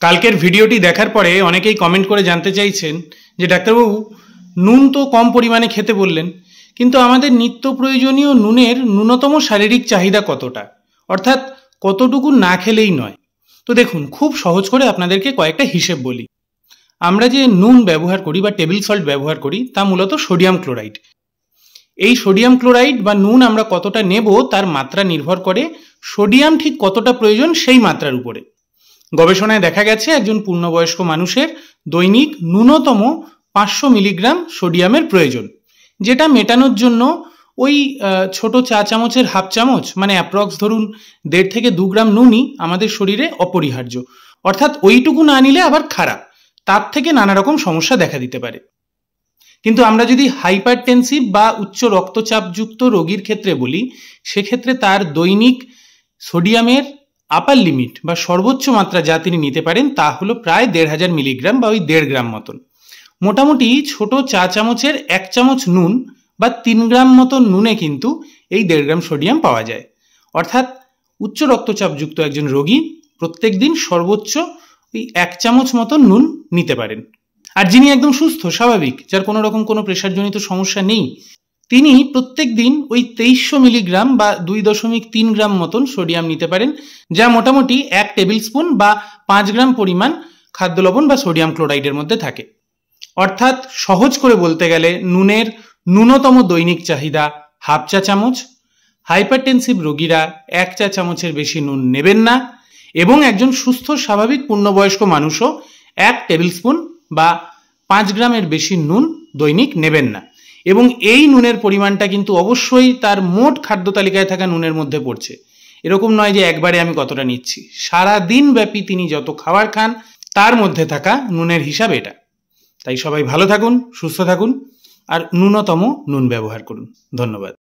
কালকের ভিডিওটি দেখার পরে অনেকেই কমেন্ট করে জানতে চাইছেন যে ডাক্তারবাবু নুন তো কম পরিমাণে খেতে বললেন, কিন্তু আমাদের নিত্য প্রয়োজনীয় নুনের ন্যূনতম শারীরিক চাহিদা কতটা, অর্থাৎ কতটুকু না খেলেই নয়। তো দেখুন, খুব সহজ করে আপনাদেরকে কয়েকটা হিসেব বলি। আমরা যে নুন ব্যবহার করি বা টেবিল সল্ট ব্যবহার করি তা মূলত সোডিয়াম ক্লোরাইড। এই সোডিয়াম ক্লোরাইড বা নুন আমরা কতটা নেব তার মাত্রা নির্ভর করে সোডিয়াম ঠিক কতটা প্রয়োজন সেই মাত্রার উপরে। গবেষণায় দেখা গেছে একজন পূর্ণবয়স্ক মানুষের দৈনিক ন্যূনতম 500 মিলিগ্রাম সোডিয়ামের প্রয়োজন, যেটা মেটানোর জন্য ওই ছোট চা চামচের হাফ চামচ মানে অ্যাপ্রক্স ধরুন 1.5 থেকে 2 গ্রাম নুনই আমাদের শরীরে অপরিহার্য। অর্থাৎ ওইটুকু না নিলে আবার খারাপ, তার থেকে নানা রকম সমস্যা দেখা দিতে পারে। কিন্তু আমরা যদি হাইপারটেনসিভ বা উচ্চ রক্তচাপযুক্ত রোগীর ক্ষেত্রে বলি, সেক্ষেত্রে তার দৈনিক সোডিয়ামের আপার লিমিট বা সর্বোচ্চ মাত্রা যা তিনি নিতে পারেন তা হলো প্রায় 1500 মিলিগ্রাম বা ওই 1.5 গ্রাম মতন। মোটামুটি ছোট চা চামচের 1 চামচ নুন বা 3 গ্রাম মতো নুনে কিন্তু এই 1.5 গ্রাম সোডিয়াম পাওয়া যায়। অর্থাৎ উচ্চ রক্তচাপযুক্ত একজন রোগী প্রত্যেক দিন সর্বোচ্চ ওই 1 চামচ মতো নুন নিতে পারেন। আর যিনি একদম সুস্থ স্বাভাবিক, যার কোনো রকম কোনো প্রেশারজনিত সমস্যা নেই, তিনি প্রত্যেক দিন ওই 2300 মিলিগ্রাম বা 2.3 গ্রাম মতন সোডিয়াম নিতে পারেন, যা মোটামুটি 1 টেবিল স্পুন বা 5 গ্রাম পরিমাণ খাদ্য লবণ বা সোডিয়াম ক্লোরাইডের মধ্যে থাকে। অর্থাৎ সহজ করে বলতে গেলে নুনের ন্যূনতম দৈনিক চাহিদা হাফ চা চামচ, হাইপারটেনসিভ রোগীরা 1 চা চামচের বেশি নুন নেবেন না, এবং একজন সুস্থ স্বাভাবিক পূর্ণবয়স্ক মানুষও 1 টেবিল স্পুন বা 5 গ্রামের বেশি নুন দৈনিক নেবেন না। এবং এই নুনের পরিমাণটা কিন্তু অবশ্যই তার মোট খাদ্য তালিকায় থাকা নুনের মধ্যে পড়ছে। এরকম নয় যে একবারে আমি কতটা নিচ্ছি, সারা দিন ব্যাপী তিনি যত খাবার খান তার মধ্যে থাকা নুনের হিসাব এটা। তাই সবাই ভালো থাকুন, সুস্থ থাকুন আর ন্যূনতম নুন ব্যবহার করুন। ধন্যবাদ।